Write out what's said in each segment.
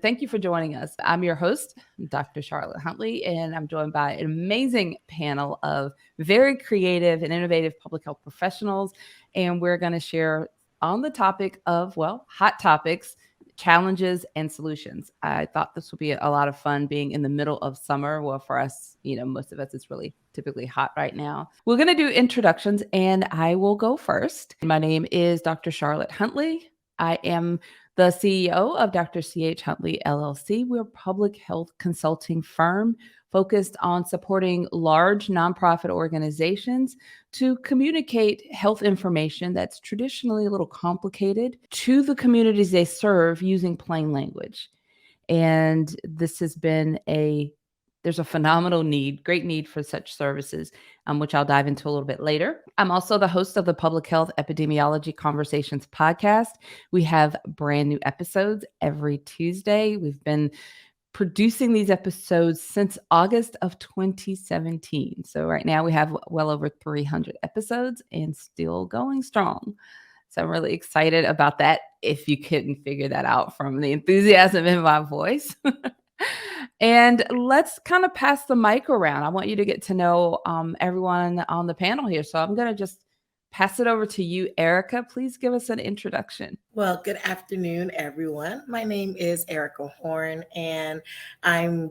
Thank you for joining us. I'm your host, Dr. Charlotte Huntley, and I'm joined by an amazing panel of very creative and innovative public health professionals. And we're going to share on the topic of, hot topics, challenges, and solutions. I thought this would be a lot of fun being in the middle of summer. Well, for us, most of us, it's really typically hot right now. We're going to do introductions, and I will go first. My name is Dr. Charlotte Huntley. I am the CEO of Dr. C.H. Huntley, LLC. We're a public health consulting firm focused on supporting large nonprofit organizations to communicate health information that's traditionally a little complicated to the communities they serve using plain language. And this has been there's a phenomenal need, great need for such services, which I'll dive into a little bit later. I'm also the host of the Public Health Epidemiology Conversations podcast. We have brand new episodes every Tuesday. We've been producing these episodes since August of 2017. So right now we have well over 300 episodes and still going strong. So I'm really excited about that, if you couldn't figure that out from the enthusiasm in my voice. And let's kind of pass the mic around. I want you to get to know everyone on the panel here. So I'm going to just pass it over to you, Ericka. Please give us an introduction. Well, good afternoon, everyone. My name is Ericka Horne, and I'm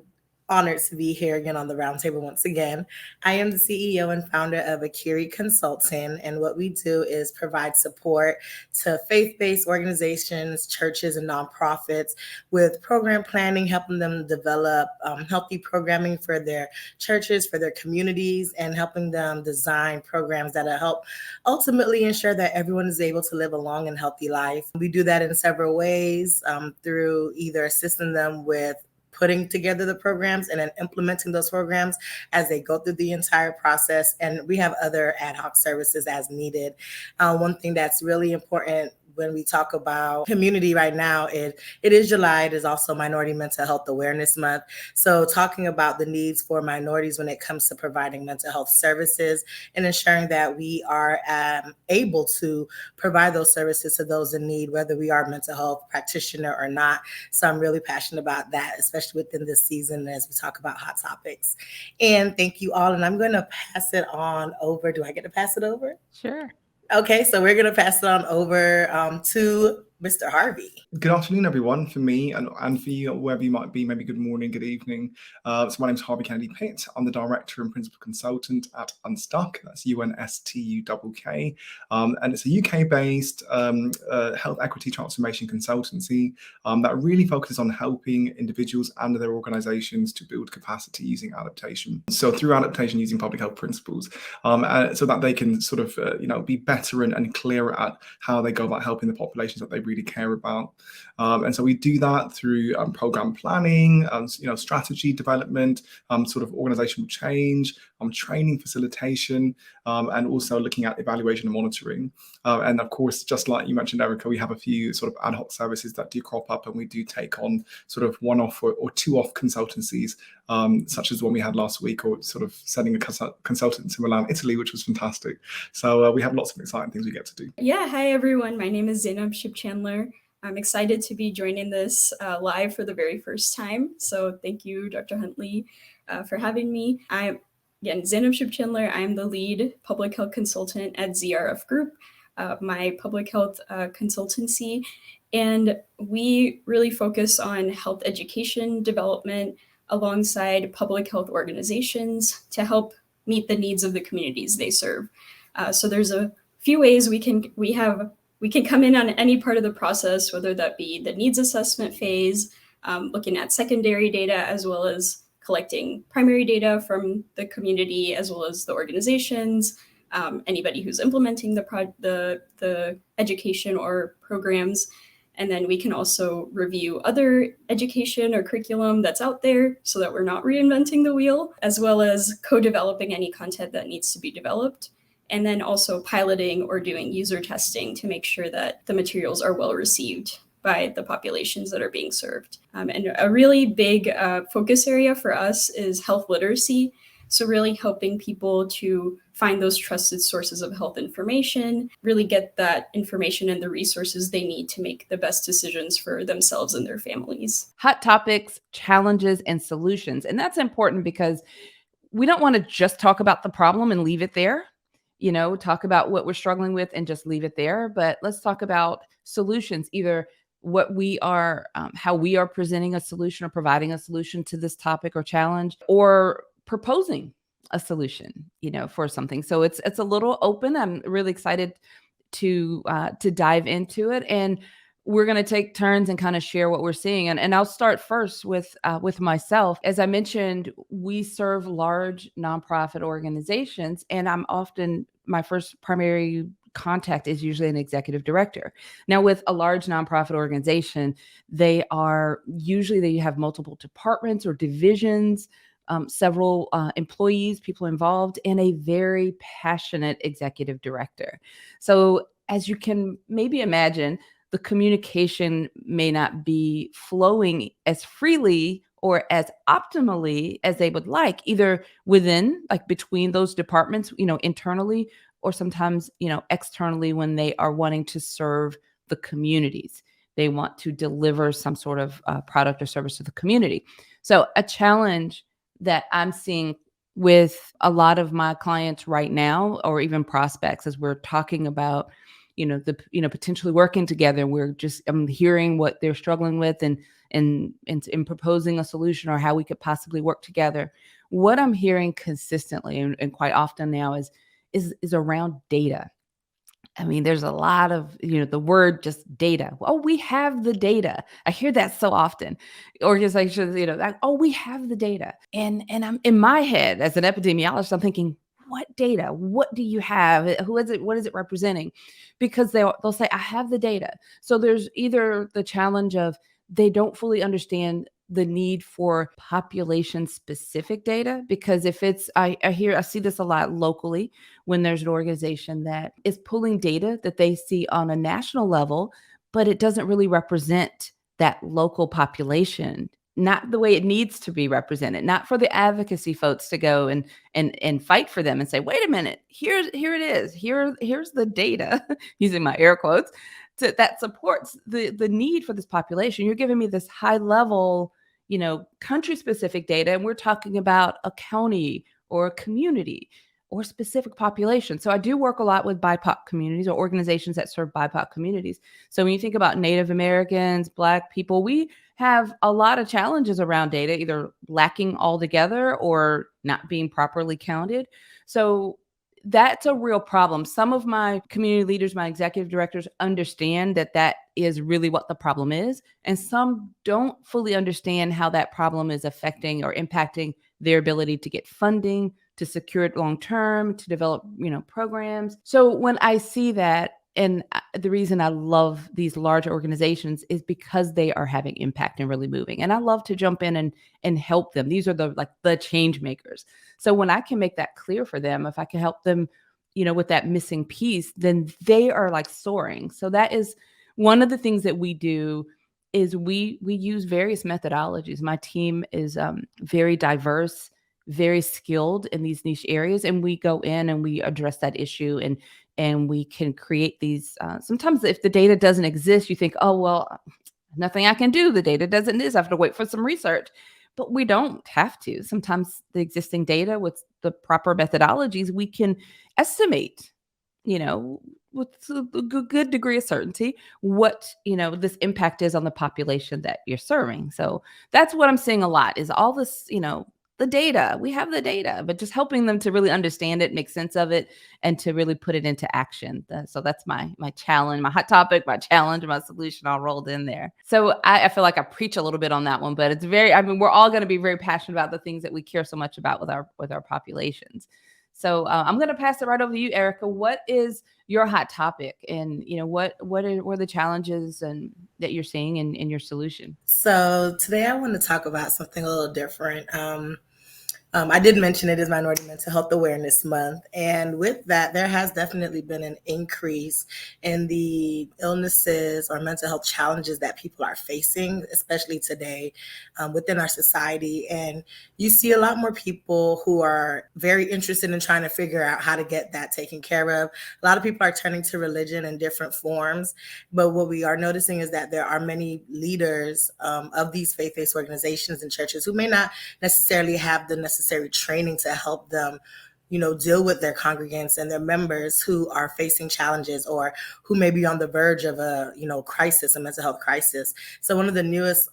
honored to be here again on the roundtable once again. I am the CEO and founder of Akiri Consulting, and what we do is provide support to faith-based organizations, churches, and nonprofits with program planning, helping them develop healthy programming for their churches, for their communities, and helping them design programs that will help ultimately ensure that everyone is able to live a long and healthy life. We do that in several ways, through either assisting them with putting together the programs and then implementing those programs as they go through the entire process. And we have other ad hoc services as needed. One thing that's really important when we talk about community right now, it is July. It is also Minority Mental Health Awareness Month. So talking about the needs for minorities when it comes to providing mental health services and ensuring that we are able to provide those services to those in need, whether we are a mental health practitioner or not. So I'm really passionate about that, especially within this season as we talk about hot topics. And thank you all. And I'm going to pass it on over. Do I get to pass it over? Sure. Okay, so we're going to pass it on over to Mr. Harvey. Good afternoon, everyone, for me and for you, wherever you might be, maybe good morning, good evening. So my name is Harvey Kennedy-Pitt. I'm the Director and Principal Consultant at Unstuck. That's UNSTUKK. And it's a UK-based health equity transformation consultancy that really focuses on helping individuals and their organizations to build capacity using adaptation. So through adaptation using public health principles, so that they can sort of, be better and clearer at how they go about helping the populations that they really care about. And so we do that through program planning, strategy development, sort of organizational change, training facilitation, and also looking at evaluation and monitoring. And of course, just like you mentioned, Ericka, we have a few sort of ad hoc services that do crop up, and we do take on sort of one-off or two-off consultancies, such as the one we had last week, or sort of sending a consultant to Milan, Italy, which was fantastic. So we have lots of exciting things we get to do. Yeah, hi everyone. My name is Zainab Shipchandler. I'm excited to be joining this live for the very first time. So thank you, Dr. Huntley, for having me. I'm Zainab Shipchandler. I'm the lead public health consultant at ZRF Group, my public health consultancy. And we really focus on health education development alongside public health organizations to help meet the needs of the communities they serve. So there's a few ways we can come in on any part of the process, whether that be the needs assessment phase, looking at secondary data, as well as collecting primary data from the community, as well as the organizations, anybody who's implementing the education or programs. And then we can also review other education or curriculum that's out there so that we're not reinventing the wheel, as well as co-developing any content that needs to be developed. And then also piloting or doing user testing to make sure that the materials are well received by the populations that are being served. And a really big focus area for us is health literacy. So really helping people to find those trusted sources of health information, really get that information and the resources they need to make the best decisions for themselves and their families. Hot topics, challenges, and solutions. And that's important because we don't want to just talk about the problem and leave it there, talk about what we're struggling with and just leave it there. But let's talk about solutions, either what we are, how we are presenting a solution or providing a solution to this topic or challenge, or proposing a solution, for something. So it's a little open. I'm really excited to dive into it. And we're going to take turns and kind of share what we're seeing. And I'll start first with myself. As I mentioned, we serve large nonprofit organizations, and my first primary contact is usually an executive director. Now, with a large nonprofit organization, they have multiple departments or divisions, several employees, people involved, and a very passionate executive director. So as you can maybe imagine, the communication may not be flowing as freely or as optimally as they would like, either within, like between those departments, internally, or sometimes, externally when they are wanting to serve the communities. They want to deliver some sort of product or service to the community. So a challenge that I'm seeing with a lot of my clients right now, or even prospects, as we're talking about, potentially working together, I'm hearing what they're struggling with and proposing a solution or how we could possibly work together. What I'm hearing consistently and quite often now is around data. I mean, there's a lot of, the word just data. Oh, we have the data. I hear that so often. Organizations, we have the data. And I'm in my head as an epidemiologist, I'm thinking, what data? What do you have? Who is it? What is it representing? Because they'll say, I have the data. So there's either the challenge of they don't fully understand the need for population specific data, because if it's, I see this a lot locally when there's an organization that is pulling data that they see on a national level, but it doesn't really represent that local population, not the way it needs to be represented, not for the advocacy folks to go and fight for them and say, wait a minute, here it is. Here's the data, using my air quotes, that supports the need for this population. You're giving me this high level, country specific data, and we're talking about a county or a community or specific population. So I do work a lot with BIPOC communities or organizations that serve BIPOC communities. So when you think about Native Americans, Black people, we have a lot of challenges around data, either lacking altogether or not being properly counted. So that's a real problem. Some of my community leaders, my executive directors, understand that is really what the problem is. And some don't fully understand how that problem is affecting or impacting their ability to get funding, to secure it long-term, to develop, programs. So when I see that, and the reason I love these large organizations is because they are having impact and really moving. And I love to jump in and help them. These are the change makers. So when I can make that clear for them, if I can help them, with that missing piece, then they are like soaring. So that is one of the things that we do is we use various methodologies. My team is very diverse, very skilled in these niche areas, and we go in and we address that issue and we can create these. Sometimes if the data doesn't exist, you think, oh, well, nothing I can do. The data doesn't exist. I have to wait for some research. But we don't have to. Sometimes the existing data with the proper methodologies, we can estimate, with a good degree of certainty what, this impact is on the population that you're serving. So that's what I'm seeing a lot is all this, the data. We have the data, but just helping them to really understand it, make sense of it, and to really put it into action. So that's my challenge, my hot topic, my challenge, my solution all rolled in there. So I feel like I preach a little bit on that one, but we're all going to be very passionate about the things that we care so much about with our populations. So I'm going to pass it right over to you, Ericka. What is your hot topic, and what are the challenges and that you're seeing in your solution? So today I want to talk about something a little different. I did mention it is Minority Mental Health Awareness Month. And with that, there has definitely been an increase in the illnesses or mental health challenges that people are facing, especially today within our society. And you see a lot more people who are very interested in trying to figure out how to get that taken care of. A lot of people are turning to religion in different forms. But what we are noticing is that there are many leaders of these faith-based organizations and churches who may not necessarily have the necessary training to help them deal with their congregants and their members who are facing challenges or who may be on the verge of a crisis, a mental health crisis. So one of the newest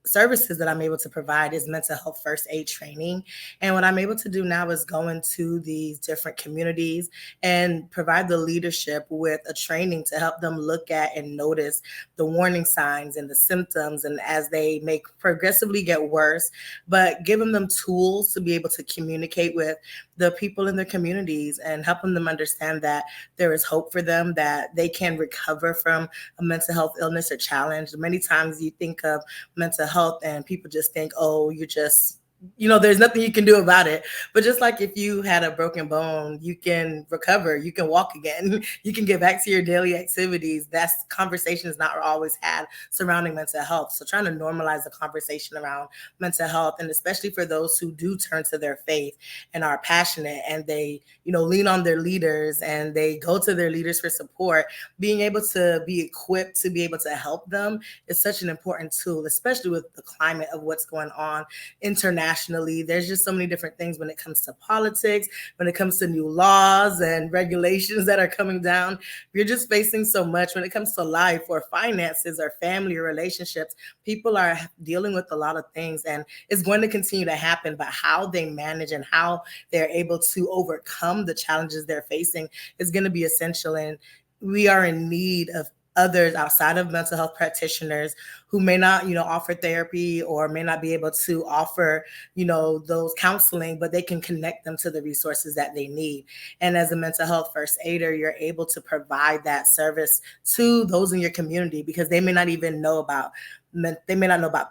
services that I'm able to provide is mental health first aid training. And what I'm able to do now is go into these different communities and provide the leadership with a training to help them look at and notice the warning signs and the symptoms, and as they may progressively get worse, but giving them tools to be able to communicate with the people in their communities and helping them understand that there is hope for them, that they can recover from a mental health illness or challenge. Many times you think of mental health and people just think, oh, you're just, there's nothing you can do about it. But just like if you had a broken bone, you can recover, you can walk again, you can get back to your daily activities. That's conversations not always had surrounding mental health. So trying to normalize the conversation around mental health, and especially for those who do turn to their faith and are passionate and they, lean on their leaders and they go to their leaders for support, being able to be equipped to be able to help them is such an important tool, especially with the climate of what's going on internationally. There's just so many different things when it comes to politics, when it comes to new laws and regulations that are coming down. You're just facing so much when it comes to life or finances or family or relationships. People are dealing with a lot of things, and it's going to continue to happen, but how they manage and how they're able to overcome the challenges they're facing is going to be essential. And we are in need of others outside of mental health practitioners who may not, offer therapy or may not be able to offer, those counseling, but they can connect them to the resources that they need. And as a mental health first aider, you're able to provide that service to those in your community because they may not even know about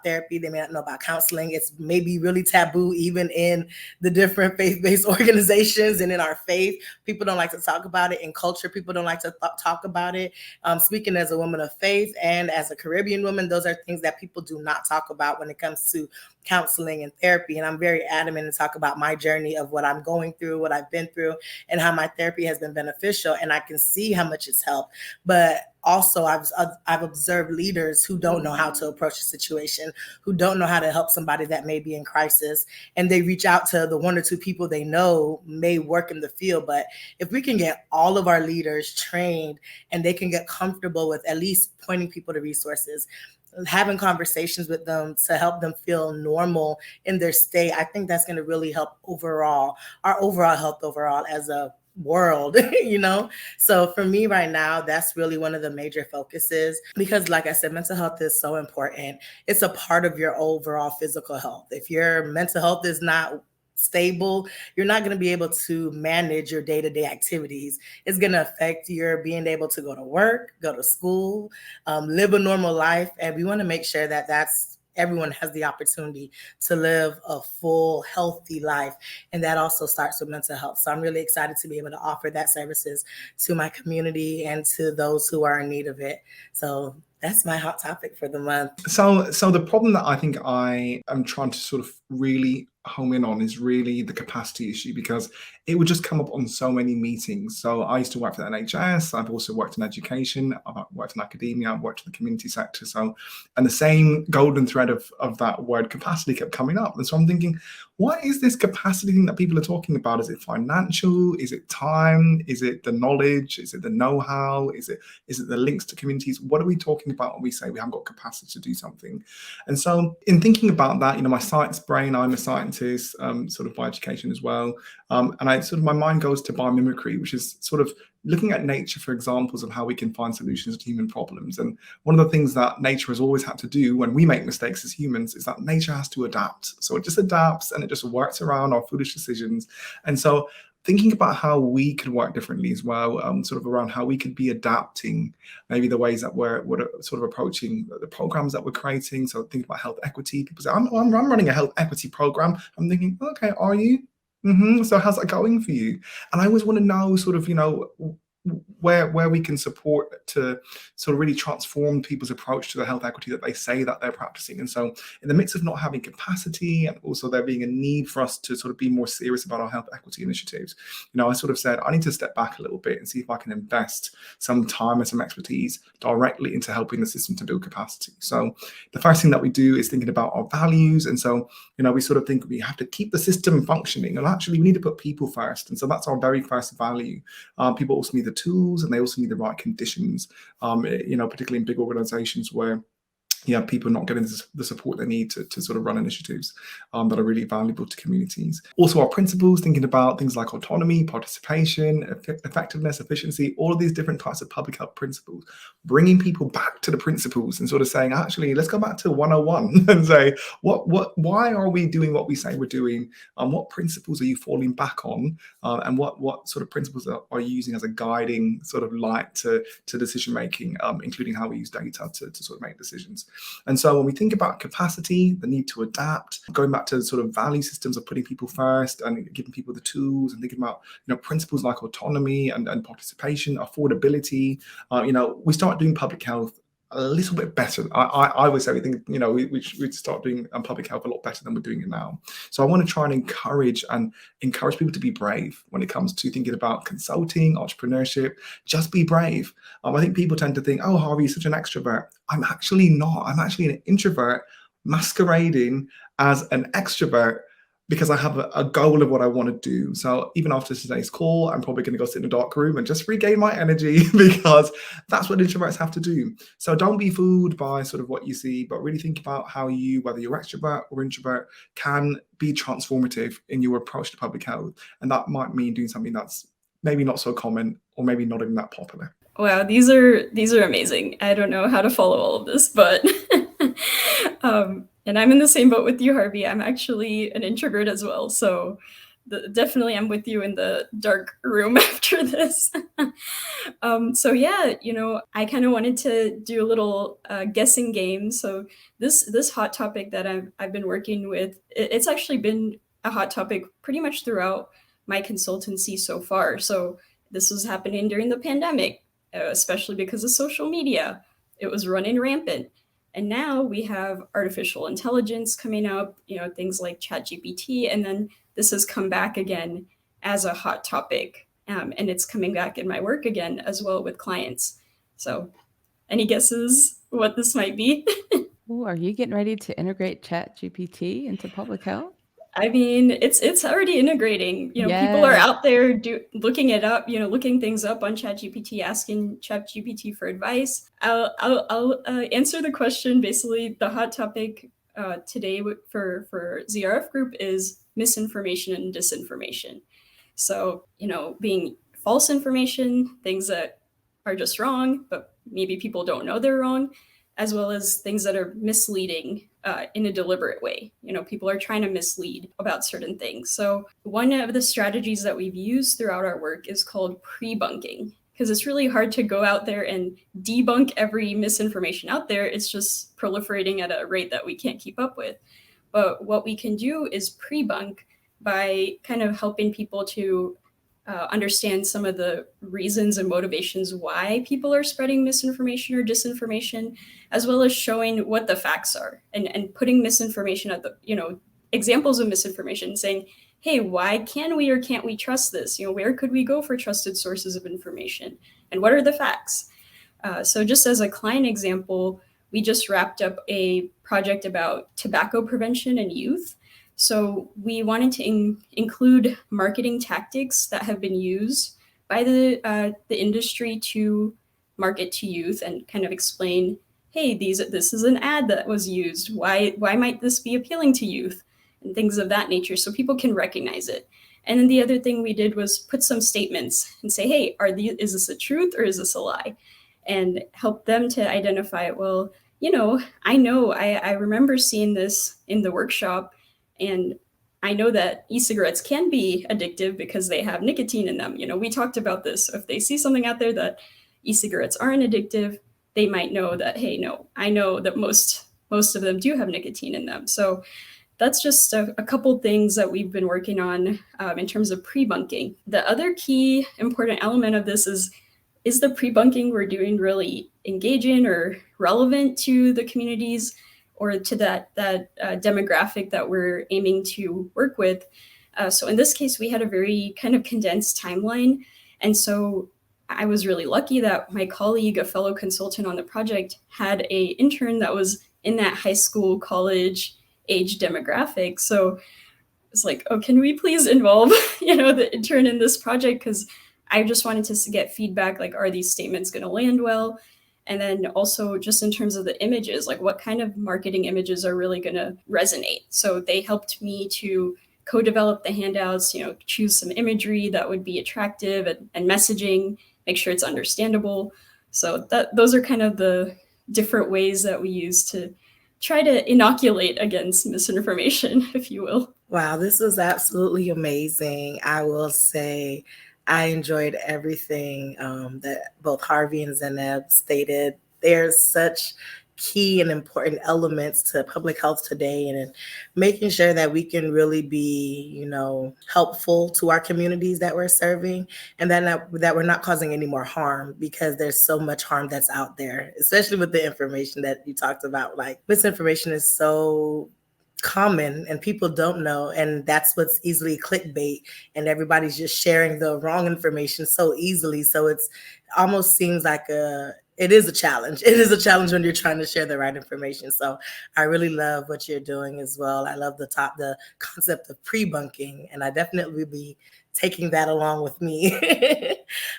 therapy. They may not know about counseling. It's maybe really taboo even in the different faith-based organizations and in our faith. People don't like to talk about it. In culture, people don't like to talk about it. Speaking as a woman of faith and as a Caribbean woman, those are things that people do not talk about when it comes to counseling and therapy. And I'm very adamant to talk about my journey of what I'm going through, what I've been through, and how my therapy has been beneficial. And I can see how much it's helped. But also, I've observed leaders who don't know how to approach a situation, who don't know how to help somebody that may be in crisis, and they reach out to the one or two people they know may work in the field. But if we can get all of our leaders trained and they can get comfortable with at least pointing people to resources, having conversations with them to help them feel normal in their state, I think that's going to really help our overall health as a world, So for me right now, that's really one of the major focuses because, like I said, mental health is so important. It's a part of your overall physical health. If your mental health is not stable, you're not going to be able to manage your day-to-day activities. It's going to affect your being able to go to work, go to school, live a normal life. And we want to make sure that everyone has the opportunity to live a full, healthy life. And that also starts with mental health. So I'm really excited to be able to offer that services to my community and to those who are in need of it. So that's my hot topic for the month. So the problem that I think I am trying to sort of really home in on is really the capacity issue, because it would just come up on so many meetings. So I used to work for the NHS. I've also worked in education. I've worked in academia. I've worked in the community sector. And the same golden thread of that word capacity kept coming up. And so I'm thinking, what is this capacity thing that people are talking about? Is it financial? Is it time? Is it the knowledge? Is it the know-how? Is it the links to communities? What are we talking about when we say we haven't got capacity to do something? And so in thinking about that, my science brain, I'm a scientist, sort of by education as well. And my mind goes to biomimicry, which is sort of looking at nature for examples of how we can find solutions to human problems. And one of the things that nature has always had to do when we make mistakes as humans is that nature has to adapt. So it just adapts and it just works around our foolish decisions. And so thinking about how we could work differently as well, sort of around how we could be adapting maybe the ways that we're sort of approaching the programs that we're creating. So think about health equity. People say, I'm running a health equity program. I'm thinking, okay, are you? So how's that going for you? And I always want to know sort of, where we can support to sort of really transform people's approach to the health equity that they say that they're practicing. And so in the midst of not having capacity, and also there being a need for us to sort of be more serious about our health equity initiatives, I sort of said, I need to step back a little bit and see if I can invest some time and some expertise directly into helping the system to build capacity. So the first thing that we do is thinking about our values. And so, we sort of think we have to keep the system functioning, and actually we need to put people first. And so that's our very first value. People also need the tools, and they also need the right conditions, particularly in big organizations where people not getting the support they need to sort of run initiatives that are really valuable to communities. Also our principles, thinking about things like autonomy, participation, effectiveness, efficiency, all of these different types of public health principles, bringing people back to the principles and sort of saying, actually, let's go back to 101 and say, why are we doing what we say we're doing? What principles are you falling back on? And what sort of principles are you using as a guiding sort of light to decision-making, including how we use data to sort of make decisions. And so when we think about capacity, the need to adapt, going back to sort of value systems of putting people first and giving people the tools, and thinking about principles like autonomy and participation, affordability, we start doing public health a little bit better. I would say we think we'd start doing public health a lot better than we're doing it now. So I want to try and encourage people to be brave when it comes to thinking about consulting, entrepreneurship. Just be brave. I think people tend to think, oh, Harvey, you're such an extrovert. I'm actually not. I'm actually an introvert masquerading as an extrovert because I have a goal of what I want to do. So even after today's call, I'm probably going to go sit in a dark room and just regain my energy because that's what introverts have to do. So don't be fooled by sort of what you see, but really think about how you, whether you're extrovert or introvert, can be transformative in your approach to public health. And that might mean doing something that's maybe not so common or maybe not even that popular. Wow, these are amazing. I don't know how to follow all of this, but and I'm in the same boat with you, Harvey. I'm actually an introvert as well, so definitely I'm with you in the dark room after this. So yeah, I kind of wanted to do a little guessing game. So this hot topic that I've been working with, it's actually been a hot topic pretty much throughout my consultancy so far. So this was happening during the pandemic, especially because of social media. It was running rampant. And now we have artificial intelligence coming up, things like ChatGPT, and then this has come back again as a hot topic. And it's coming back in my work again as well with clients. So any guesses what this might be? Ooh, are you getting ready to integrate ChatGPT into public health? I mean, it's already integrating. Yes. People are out there looking it up, looking things up on ChatGPT, asking ChatGPT for advice. I'll answer the question. Basically, the hot topic today for ZRF group is misinformation and disinformation. So, being false information, things that are just wrong, but maybe people don't know they're wrong, as well as things that are misleading in a deliberate way. People are trying to mislead about certain things. So one of the strategies that we've used throughout our work is called pre-bunking, because it's really hard to go out there and debunk every misinformation out there. It's just proliferating at a rate that we can't keep up with. But what we can do is pre-bunk by kind of helping people to understand some of the reasons and motivations why people are spreading misinformation or disinformation, as well as showing what the facts are and putting misinformation at the, examples of misinformation, saying, hey, why can we or can't we trust this? Where could we go for trusted sources of information? And what are the facts? So just as a client example, we just wrapped up a project about tobacco prevention in youth. So we wanted to include marketing tactics that have been used by the industry to market to youth and kind of explain, hey, this is an ad that was used. Why might this be appealing to youth? And things of that nature, so people can recognize it. And then the other thing we did was put some statements and say, hey, is this a truth or is this a lie? And help them to identify, well, I remember seeing this in the workshop, and I know that e-cigarettes can be addictive because they have nicotine in them. We talked about this. If they see something out there that e-cigarettes aren't addictive, they might know that, hey, no, I know that most of them do have nicotine in them. So that's just a couple things that we've been working on in terms of pre-bunking. The other key important element of this is the pre-bunking we're doing really engaging or relevant to the communities or to that demographic that we're aiming to work with? So in this case, we had a very kind of condensed timeline. And so I was really lucky that my colleague, a fellow consultant on the project, had a intern that was in that high school, college age demographic. So it's like, oh, can we please involve, the intern in this project? Because I just wanted to get feedback, like, are these statements going to land well? And then also just in terms of the images, like what kind of marketing images are really going to resonate? So they helped me to co-develop the handouts, choose some imagery that would be attractive and messaging, make sure it's understandable. So those are kind of the different ways that we use to try to inoculate against misinformation, if you will. Wow, this was absolutely amazing. I will say I enjoyed everything that both Harvey and Zainab stated. There's such key and important elements to public health today, and making sure that we can really be, helpful to our communities that we're serving, and that we're not causing any more harm, because there's so much harm that's out there, especially with the information that you talked about. Like, misinformation is so common and people don't know, and that's what's easily clickbait, and everybody's just sharing the wrong information so easily. So it's almost seems like it is a challenge. It is a challenge when you're trying to share the right information. So I really love what you're doing as well. I love the concept of pre-bunking, and I definitely will be taking that along with me.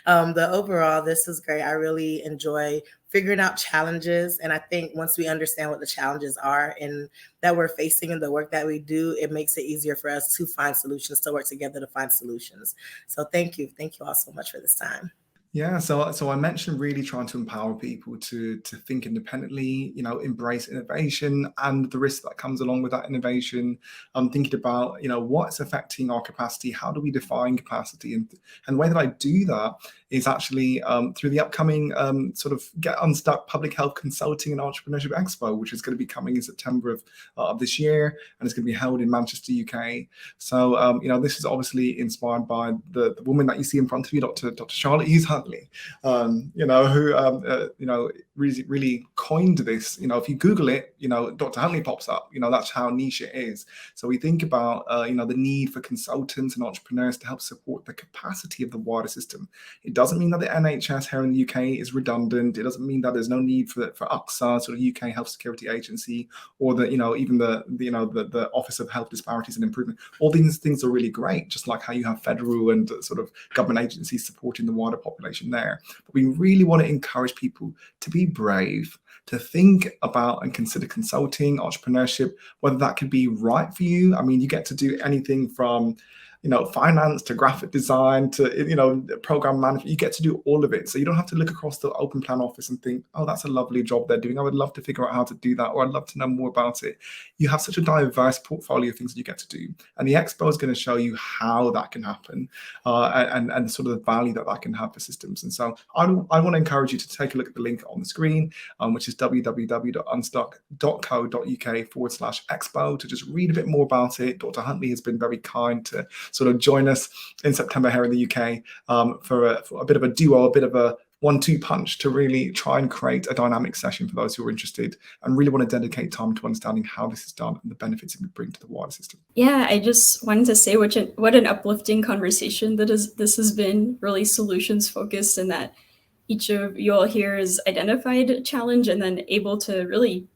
The overall, this is great. I really enjoy figuring out challenges. And I think once we understand what the challenges are and that we're facing in the work that we do, it makes it easier for us to find solutions, to work together to find solutions. So thank you. Thank you all so much for this time. Yeah, so I mentioned really trying to empower people to think independently, embrace innovation and the risk that comes along with that innovation. Thinking about, what's affecting our capacity, how do we define capacity, and the way that I do that is actually through the upcoming sort of Get Unstuck Public Health Consulting and Entrepreneurship Expo, which is going to be coming in September of this year, and it's going to be held in Manchester, UK. So this is obviously inspired by the woman that you see in front of you, Dr. Charlotte Hughes Huntley, who really coined this. If you Google it, Dr. Huntley pops up. That's how niche it is. So we think about the need for consultants and entrepreneurs to help support the capacity of the wider system. It doesn't mean that the NHS here in the UK is redundant. It doesn't mean that there's no need for UXA, sort of UK Health Security Agency, or even the Office of Health Disparities and Improvement. All these things are really great, just like how you have federal and sort of government agencies supporting the wider population there. But we really want to encourage people to be brave, to think about and consider consulting, entrepreneurship, whether that could be right for you. I mean, you get to do anything from finance to graphic design to, program management. You get to do all of it. So you don't have to look across the open plan office and think, oh, that's a lovely job they're doing. I would love to figure out how to do that, or I'd love to know more about it. You have such a diverse portfolio of things that you get to do. And the expo is going to show you how that can happen and sort of the value that can have for systems. And so I want to encourage you to take a look at the link on the screen, which is www.unstuck.co.uk/expo, to just read a bit more about it. Dr. Huntley has been very kind to sort of join us in September here in the UK for a bit of a duo, a bit of a 1-2 punch to really try and create a dynamic session for those who are interested and really want to dedicate time to understanding how this is done and the benefits it would bring to the wider system. Yeah, I just wanted to say what an uplifting conversation this has been, really solutions focused, and that each of you all here has identified a challenge and then able to really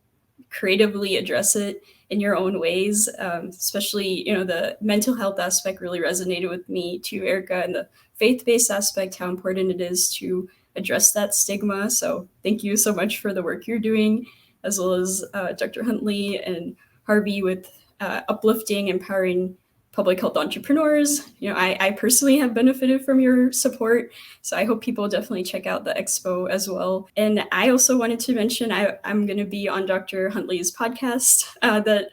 creatively address it in your own ways. Especially, the mental health aspect really resonated with me too, Ericka, and the faith-based aspect, how important it is to address that stigma. So thank you so much for the work you're doing, as well as Dr. Huntley and Harvey with uplifting, empowering public health entrepreneurs. I personally have benefited from your support, so I hope people definitely check out the expo as well. And I also wanted to mention I'm going to be on Dr. Huntley's podcast that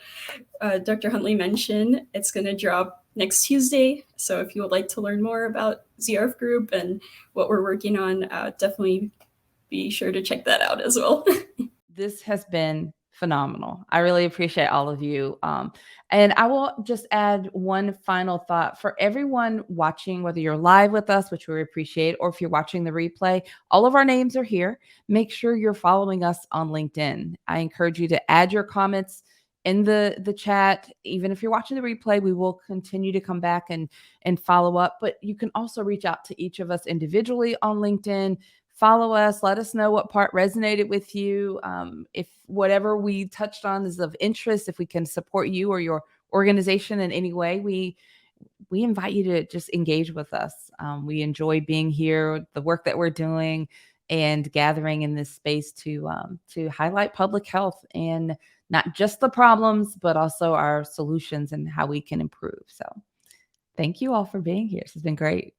Dr. Huntley mentioned. It's going to drop next Tuesday. So if you would like to learn more about ZRF Group and what we're working on, definitely be sure to check that out as well. This has been phenomenal. I really appreciate all of you. And I will just add one final thought for everyone watching, whether you're live with us, which we appreciate, or if you're watching the replay, all of our names are here. Make sure you're following us on LinkedIn. I encourage you to add your comments in the chat. Even if you're watching the replay, we will continue to come back and follow up. But you can also reach out to each of us individually on LinkedIn. Follow us. Let us know what part resonated with you. If whatever we touched on is of interest, if we can support you or your organization in any way, we invite you to just engage with us. We enjoy being here, the work that we're doing, and gathering in this space to highlight public health and not just the problems, but also our solutions and how we can improve. So thank you all for being here. This has been great.